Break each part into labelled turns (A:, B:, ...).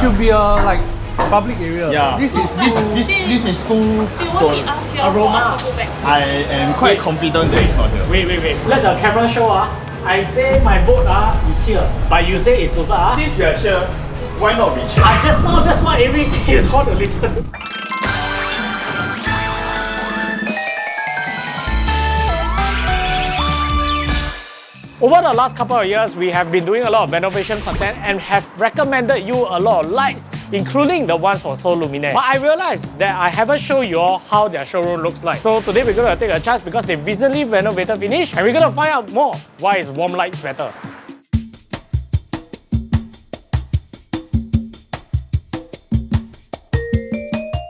A: should be a like public area.
B: Yeah.
A: This is too
B: aroma.
A: I am quite confident that it's not here.
B: Wait. Let the camera show. I say my boat is here, but you say it's Sentosa.
A: Since we are here, why not we check?
B: Just now, that's what Avery said. You don't want to listen. Over the last couple of years, we have been doing a lot of renovation content and have recommended you a lot of lights, including the ones from Sol Luminaire. But I realized that I haven't shown you all how their showroom looks like. So today we're going to take a chance because they recently renovated finish and we're going to find out more why is warm lights better.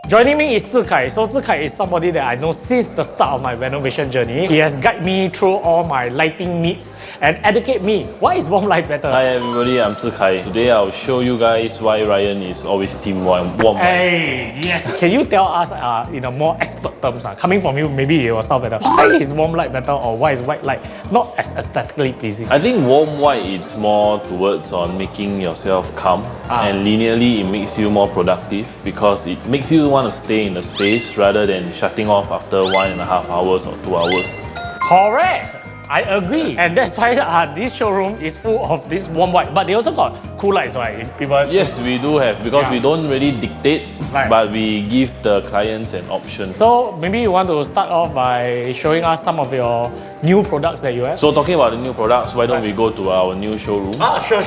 B: Joining me is SQKII. So SQKII is somebody that I know since the start of my renovation journey. He has guided me through all my lighting needs and educate me why is warm light better.
C: Hi everybody, I'm SQKII. Today I'll show you guys why Ryan is always team warm light.
B: Hey, yes. Can you tell us in a more expert terms, coming from you, maybe it will sound better. Why is warm light better or why is white light not as aesthetically pleasing?
C: I think warm white is more towards on making yourself calm and linearly it makes you more productive because it makes you want to stay in the space rather than shutting off after 1.5 hours or 2 hours.
B: Correct! I agree. And that's why this showroom is full of this warm white. But they also got cool lights, right? If people
C: yes, we do have because we don't really dictate, but we give the clients an option.
B: So maybe you want to start off by showing us some of your new products that you have.
C: So talking about the new products, why don't we go to our new showroom?
B: Sure.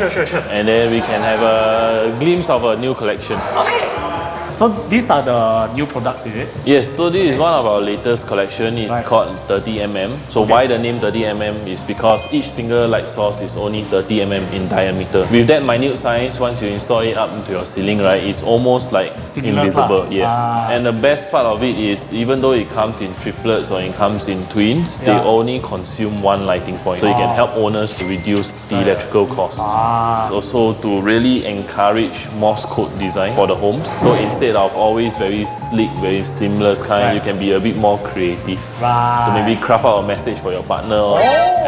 C: And then we can have a glimpse of a new collection.
B: Okay. So these are the new products, is it?
C: Yes, so this is one of our latest collection. It's called 30mm. So why the name 30mm is because each single light source is only 30mm in diameter. With that minute size, once you install it up into your ceiling, right, it's almost like invisible. Yes. And the best part of it is, even though it comes in triplets or it comes in twins, they only consume one lighting point. So you can help owners to reduce the electrical costs. It's also to really encourage Morse code design for the homes. So instead of always very sleek, very seamless kind, you can be a bit more creative to maybe craft out a message for your partner,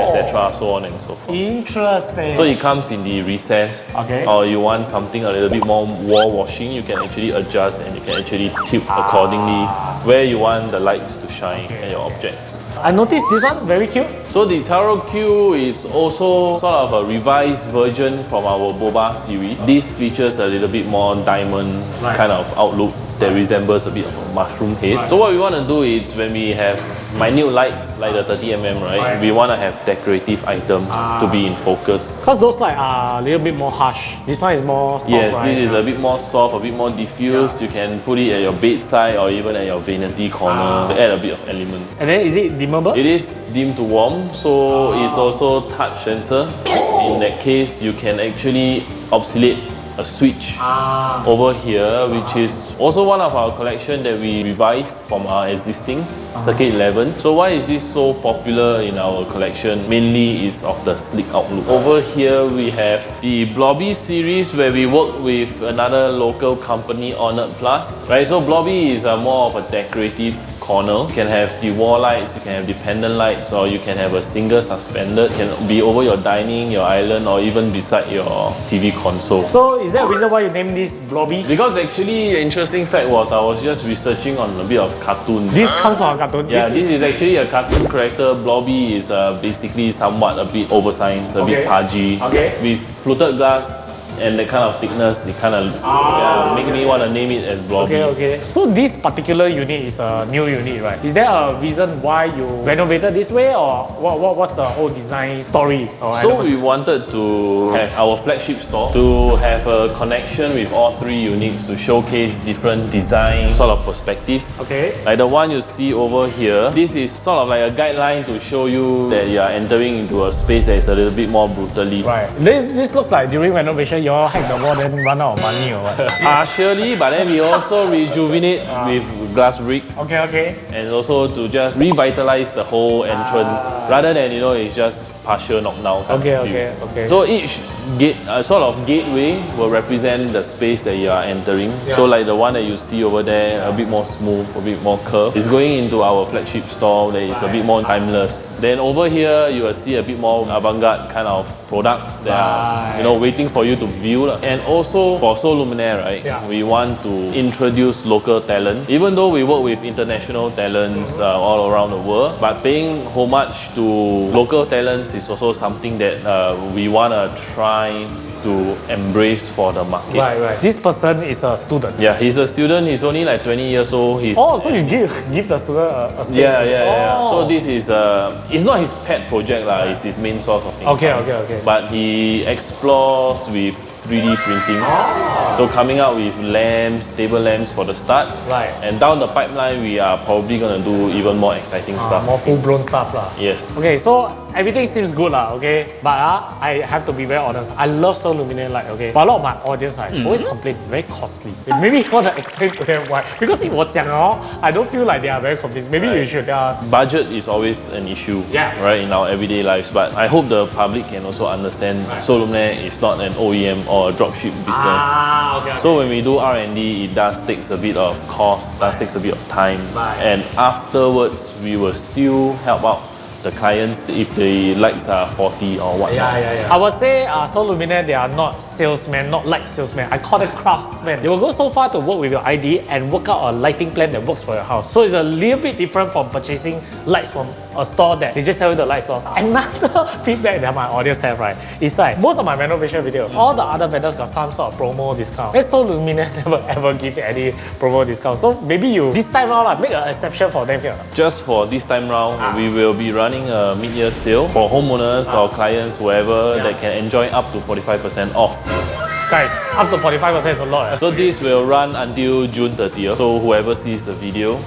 C: etc., so on and so forth.
B: Interesting.
C: So it comes in the recess, or you want something a little bit more wall washing, you can actually adjust and you can actually tilt accordingly where you want the lights to shine and your objects.
B: I noticed this one, very cute.
C: So the Tiarabean is also sort of a revised version from our Boba series. This features a little bit more diamond kind of outlook that resembles a bit of a mushroom head. So what we want to do is when we have minute lights like the 30mm, right, we want to have decorative items to be in focus.
B: Because those lights are a little bit more harsh. This one is more soft,
C: yes,
B: right?
C: This is a bit more soft, a bit more diffused. You can put it at your bedside or even at your vanity corner to add a bit of element.
B: And then is it dimmable?
C: It is dim to warm, so it's also touch sensor. In that case, you can actually oscillate a switch over here, which is also one of our collection that we revised from our existing Circuit 11. So why is this so popular in our collection? Mainly is of the sleek outlook. Over here we have the Blobby series where we work with another local company, Honored Plus. Right, so Blobby is more of a decorative corner. You can have the wall lights, you can have the pendant lights, or you can have a single suspended. It can be over your dining, your island, or even beside your TV console.
B: So is there a reason why you named this Blobby?
C: Because actually, the interesting fact was I was just researching on a bit of cartoon.
B: This comes from a cartoon?
C: Yeah, this is actually a cartoon character. Blobby is basically somewhat a bit oversized, a bit pudgy. With fluted glass and the kind of thickness, it kind of make me want to name it as Blobby.
B: So this particular unit is a new unit, right? Is there a reason why you renovated this way, or what's the whole design story?
C: So we wanted to have our flagship store to have a connection with all three units to showcase different design sort of perspective. Like the one you see over here, this is sort of like a guideline to show you that you are entering into a space that is a little bit more brutalist.
B: Right. This looks like during renovation you all hack the wall then run out of money or what?
C: Partially, but then we also rejuvenate with glass bricks.
B: And
C: also to just revitalize the whole entrance rather than, it's just partial knockdown kind
B: Okay,
C: of feel.
B: okay.
C: So each gate, sort of gateway will represent the space that you are entering.
B: Yeah.
C: So like the one that you see over there, a bit more smooth, a bit more curved, is going into our flagship store that is a bit more timeless. Then over here, you will see a bit more avant-garde kind of products that are, you know, waiting for you to view. And also for Sol Luminaire, right?
B: Yeah.
C: We want to introduce local talent. Even though we work with international talents all around the world, but paying homage to local talents is also something that we want to try to embrace for the market.
B: Right. This person is a student.
C: Yeah, he's a student. He's only like 20 years old. He's,
B: Oh, so you give the student a space?
C: yeah.
B: Oh.
C: So this is it's not his pet project lah. It's his main source of income.
B: Okay.
C: But he explores with 3D printing. So coming out with lamps, table lamps for the start.
B: Right.
C: And down the pipeline, we are probably gonna do even more exciting stuff.
B: More full-blown stuff lah.
C: Yes.
B: Okay, so everything seems good lah, okay? But I have to be very honest. I love Sol Luminaire light, okay? But a lot of my audience always complain very costly. Maybe you want to explain to them why? Because if I don't feel like they are very convinced. Maybe you should tell us.
C: Budget is always an issue,
B: Yeah.
C: right, in our everyday lives. But I hope the public can also understand Sol Luminaire is not an OEM or a dropship business.
B: Okay.
C: So when we do R&D, it does takes a bit of cost, does takes a bit of time,
B: Right.
C: and afterwards we will still help out the clients if the lights are faulty or whatnot.
B: Yeah. I would say Sol Luminaire, they are not salesmen, not light salesmen. I call them craftsmen. They will go so far to work with your ID and work out a lighting plan that works for your house. So it's a little bit different from purchasing lights from a store that they just sell you the lights on. Another feedback that my audience have, right, is like most of my renovation video, all the other vendors got some sort of promo discount. And Sol Luminaire never ever give any promo discount. So maybe you, this time around, make an exception for them here.
C: Just for this time round, we will be running a mid-year sale for homeowners or clients, whoever, that can enjoy up to 45% off.
B: Guys, up to 45% is a lot.
C: So this will run until June 30th. So whoever sees the video,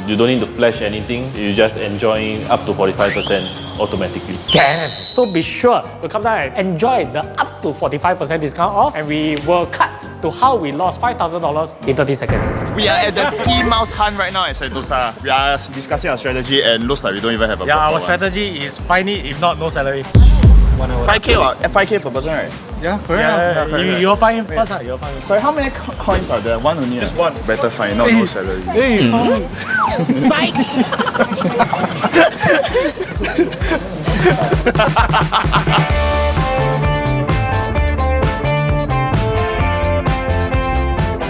C: you don't need to flash anything. You just enjoy up to 45% automatically.
B: Damn. So be sure to come down and enjoy the up to 45% discount off, and we will cut to how we lost $5,000 in 30 seconds.
A: We are at the ski mouse hunt right now at Sentosa. We are discussing our strategy and looks like we don't even have a
B: Yeah,
A: proper
B: our
A: one.
B: strategy is find it, if not, no salary. 1 hour.
A: 5K or 5K per person, right? Yeah, correct.
B: Yeah, you'll find him first. You'll find him.
A: Sorry, how many coins are there? One only. Just one. Better find, not no salary.
B: Hey,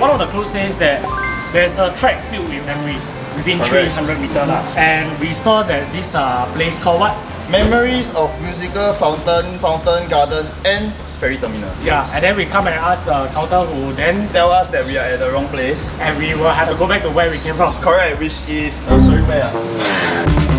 B: One of the crew says that there's a track filled with memories within 300 meters. And we saw that this place called what?
A: Memories of musical fountain garden, and ferry terminal.
B: Yeah, and then we come and ask the counter who then,
A: Tell us that we are at the wrong place.
B: and we will have to go back to where we came from.
A: Correct, which is sorry, where?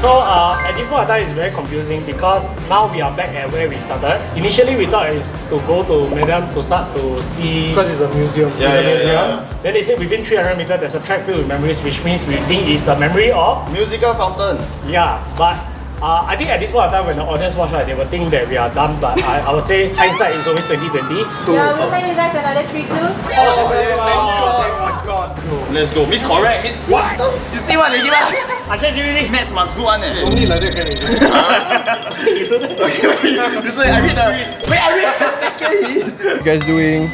B: So at this point of time, it's very confusing because now we are back at where we started. Initially, we thought it's to go to Madam to start to see, because it's a museum.
A: Yeah.
B: Then they said within 300 meters, there's a track filled with memories, which means we think it's the memory of.
A: Musical fountain.
B: Yeah, but I think at this point of time, when the audience watch, right, they will think that we are dumb. But I would say hindsight is always 20/20.
D: Yeah, we'll send you guys another 3 clues.
A: Oh yes, thank God. Oh my God. Let's go. Miss correct. Miss what? You see what they give us?
B: Actually,
A: Maths must go on.
B: only like that can
A: Okay, you say I read the. Wait, I read the second hint.
E: you guys doing?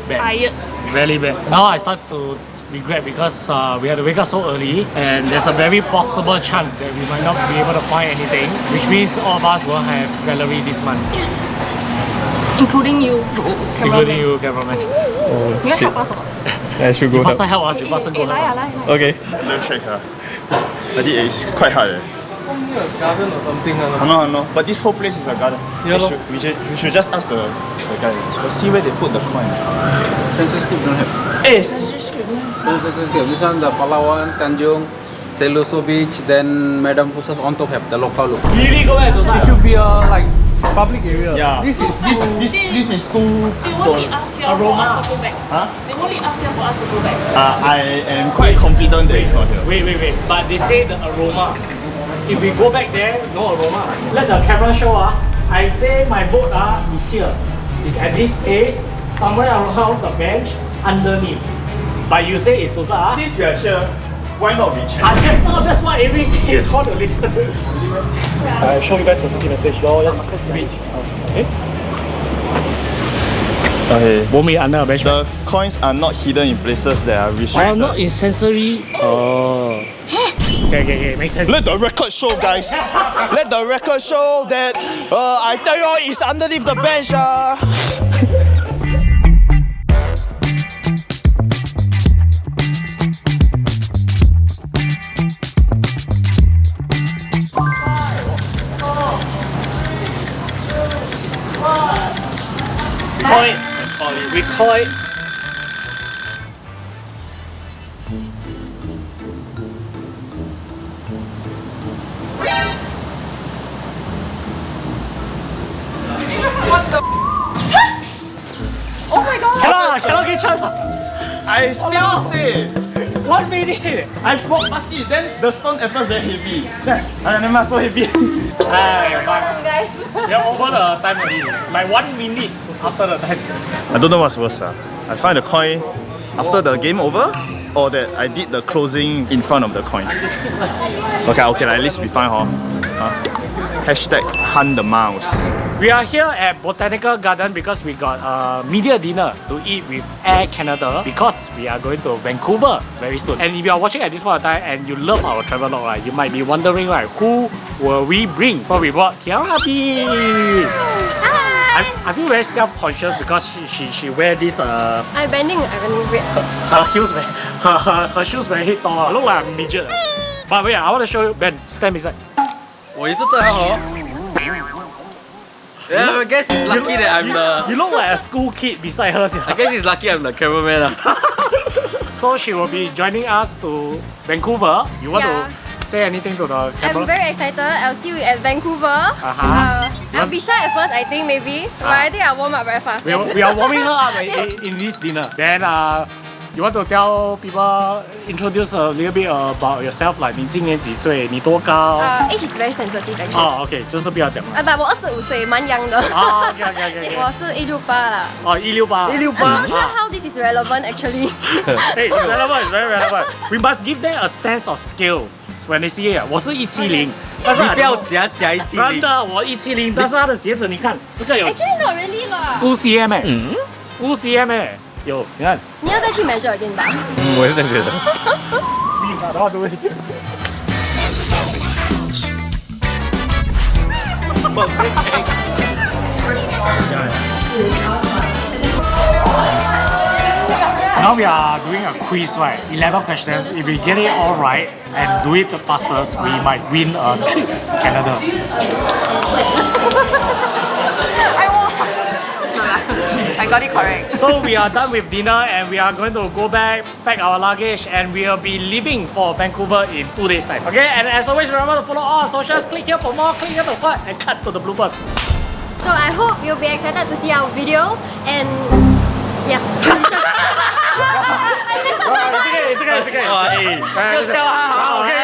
D: Tired.
B: Really bad. Now I start to regret because we had to wake up so early, and there's a very possible chance that we might not be able to find anything, which means all of us will have salary this month,
D: Including you.
B: including you, cameraman.
D: You can help us or not?
E: I should
B: You
E: go
B: faster
E: help.
B: help us. You faster go help us.
E: Okay.
A: Left check, I think it's quite hard.
E: Garden or something.
A: No. But this whole place is a garden.
E: Yeah,
A: we should just ask the guy. Let's see where they put the coin.
F: Census don't have.
A: Hey, census script.
F: Census this one the Palawan, Tanjung, Seluso Beach, then Madam Pusat on top have the local look.
B: Really go back to
E: It
B: start.
E: should be a like public area.
A: Yeah.
E: This is
A: This is too.
D: They won't be us here for
B: Aroma.
D: us to go back.
A: Huh?
D: They won't be us here for us to go back.
A: I am quite confident that it's not here.
B: Wait. But they say the aroma. If we go back there, no aroma. Let the camera show. I say my boat is here. It's at this space, somewhere around the bench, underneath. But you say it's Tosa.
A: Since we are here, why not we check?
B: That's what Aries is want to listen to. I show you guys the city message. Just reach. Okay.
A: Okay.
B: Bomei under a bench.
A: The coins are not hidden in places that are restricted.
B: not in sensory. Oh. Okay, makes sense.
A: Let the record show, guys. Let the record show that I tell you all, it's underneath the bench.
B: We call it.
D: Oh my god!
B: Cannot get chance.
A: I still say.
B: 1 minute.
A: I walk past it, then the stone at first very heavy. Then I never so heavy.
D: Guys.
B: We are over the time already. My 1 minute after the time.
A: I don't know what's worse. I find the coin after the game over, or that I did the closing in front of the coin. Okay, at least we find Hashtag hunt the mouse.
B: We are here at Botanical Garden because we got a media dinner to eat with Air Canada because we are going to Vancouver very soon. And if you are watching at this point of time and you love our travel log, right, you might be wondering, right, who will we bring? So we brought Tiarabean. I feel very self-conscious because she wear this
D: I'm bending weird.
B: her heels very her shoes very tall. I look like a midget. But wait, I want to show you. Ben, stand beside.
E: 我也是这样哦。Yeah, I guess it's lucky that I'm the.
B: You look like a school kid beside her.
E: I guess it's lucky I'm the cameraman.
B: So she will be joining us to Vancouver. You want
D: Yeah.
B: to say anything to the camera?
D: I'm very excited. I'll see you at Vancouver. I'll be shy at first, I think, maybe. But I think I'll warm up very fast.
B: We are warming her up
D: Yes.
B: in this dinner. Then you want to tell people, introduce a little bit about yourself, like 你今年几岁，你多高？
D: Age is very sensitive actually.
B: 哦 ，OK， 就是不要讲了。
D: But 我25岁，蛮 young 的。
B: 哦，OK，
D: 我是168啦。
B: 哦，168。
D: I'm not sure how this is relevant actually.
B: Hey, it's relevant, it's very relevant. We must give them a sense of scale when they see it. 我是170，但是
E: 你不要夹170。
B: 真的，我170，但是他的鞋子你看，这个有
D: Actually not really 啦。
B: 5cm 哎，5cm 哎，有，你看。
D: 你要再去 measure again 吧。
E: 我也这样觉得。
B: 你啥的话都会。Now we are doing a quiz, right? 11 questions. If we get it all right and do it the fastest, we might win a trip to Canada.
G: I got it correct.
B: So we are done with dinner and we are going to go back, pack our luggage, and we will be leaving for Vancouver in 2 days' time. Okay, and as always, remember to follow all our socials. Click here for more, click here to what, and cut to the bloopers.
D: So I hope you'll be excited to see our video and yeah, transition.
B: It's okay.
E: Just tell her.
B: Okay.